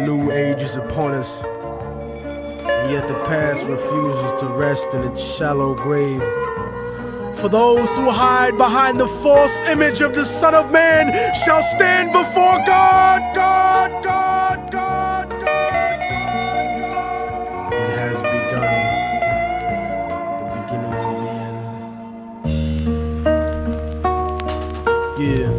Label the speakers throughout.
Speaker 1: new age is upon us, and yet the past refuses to rest in its shallow grave. For those who hide behind the false image of the Son of Man shall stand before God. It has begun, the beginning of the end. Yeah.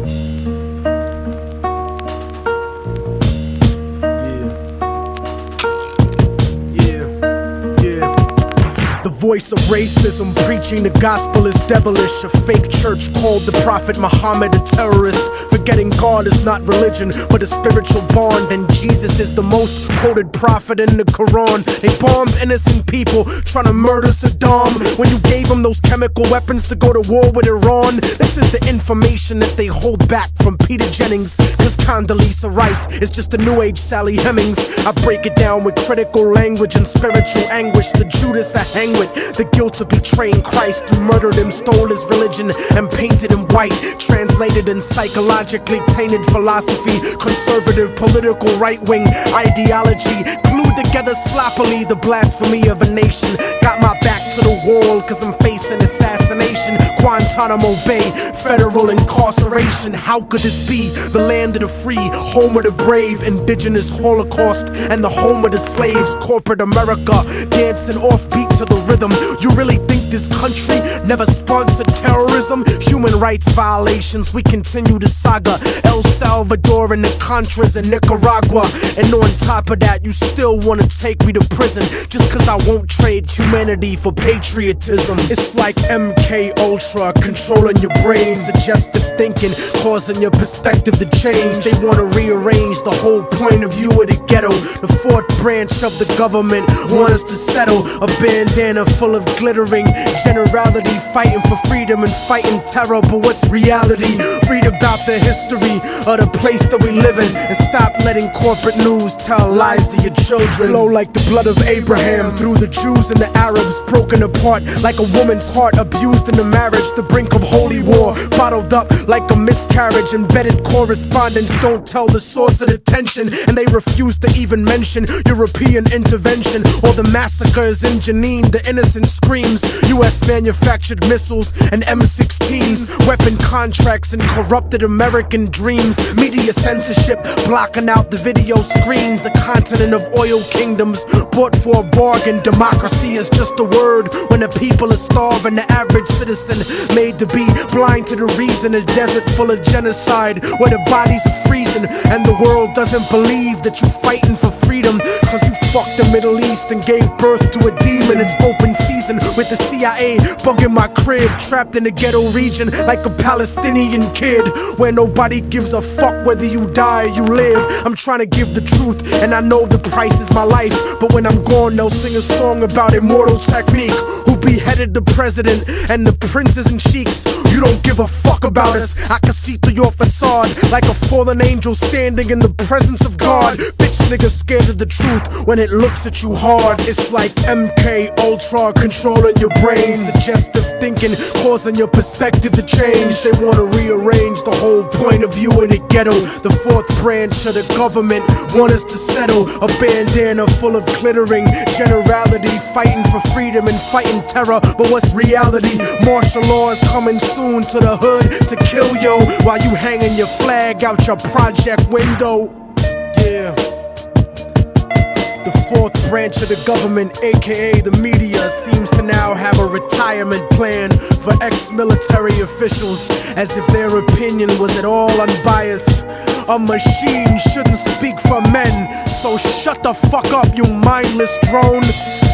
Speaker 1: The voice of racism, preaching the gospel is devilish. A fake church called the Prophet Muhammad a terrorist, forgetting God is not religion but a spiritual bond, and Jesus is the most quoted prophet in the Quran. They bombed innocent people trying to murder Saddam when you gave them those chemical weapons to go to war with Iran. This is the information that they hold back from Peter Jennings, cause Condoleezza Rice is just a new age Sally Hemings. I break it down with critical language and spiritual anguish. The Judas I hang with, the guilt of betraying Christ, who murdered him, stole his religion, and painted him white. Translated in psychologically tainted philosophy, conservative political right-wing ideology, glued together sloppily the blasphemy of a nation. Got my back to the wall cause I'm facing assassination, Guantanamo Bay, federal incarceration. How could this be? The land of the free, home of the brave, indigenous Holocaust, and the home of the slaves. Corporate America dancing offbeat to the rhythm. You really think this country never sponsored terrorism? Human rights violations, we continue the saga. El Salvador and the Contras in Nicaragua, and on top of that you still wanna take me to prison just cause I won't trade humanity for patriotism. It's like MK Ultra controlling your brain, suggestive thinking causing your perspective to change. They wanna rearrange the whole point of view of the ghetto. The fourth branch of the government want us to settle. A bandana full of glittering generality, fighting for freedom and fighting terror. But what's reality? Read about the history of the place that we live in, and stop letting corporate news tell lies to your children. Flow like the blood of Abraham through the Jews and the Arabs, broken apart like a woman's heart, abused in the marriage, the brink of holy war, bottled up like a miscarriage. Embedded correspondents don't tell the source of the tension, and they refuse to even mention European intervention or the massacres in Jenin. The innocent screams, US manufactured missiles and M16s, weapon contracts and corrupted American dreams. Media censorship blocking out the video screens. A continent of oil kingdoms bought for a bargain. Democracy is just a word when the people are starving. The average citizen made to be blind to the reason. A desert full of genocide where the bodies are freezing, and the world doesn't believe that you're fighting for freedom cause you fucked the Middle East and gave birth to a demon. It's open season with the CIA bugging my crib, trapped in the ghetto region like a Palestinian kid, where nobody gives a fuck whether you die or you live. I'm trying to give the truth and I know the price is my life, but when I'm gone they'll sing a song about immortal technique, who beheaded the president and the princes and sheiks. You don't give a fuck about us. I can see through your facade like a fallen angel standing in the presence of God. Bitch niggas scared of the truth when it looks at you hard. It's like MK Ultra controlling your brain, suggestive thinking causing your perspective to change. They wanna rearrange the whole point of view in the ghetto. The fourth branch of the government want us to settle. A bandana full of glittering generality, fighting for freedom and fighting terror. But what's reality? Martial law is coming soon to the hood to kill yo while you hanging your flag out your project window. Yeah. The fourth branch of the government, aka the media, seems to now have a retirement plan for ex-military officials, as if their opinion was at all unbiased. A machine shouldn't speak for men, so shut the fuck up, you mindless drone.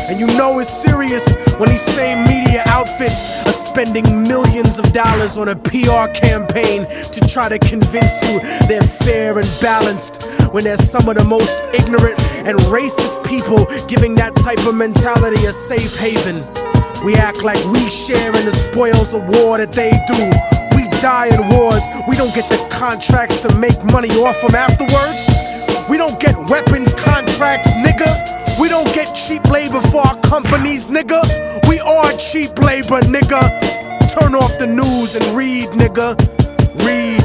Speaker 1: And you know it's serious when these same media outfits are spending millions of dollars on a PR campaign to try to convince you they're fair and balanced, when they're some of the most ignorant and racist people giving that type of mentality a safe haven. We act like we share in the spoils of war that they do. We die in wars, we don't get the contracts to make money off them afterwards. We don't get weapons contracts, nigga. We don't get cheap labor for our companies, nigga. We are cheap labor, nigga. Turn off the news and read, nigga. Read.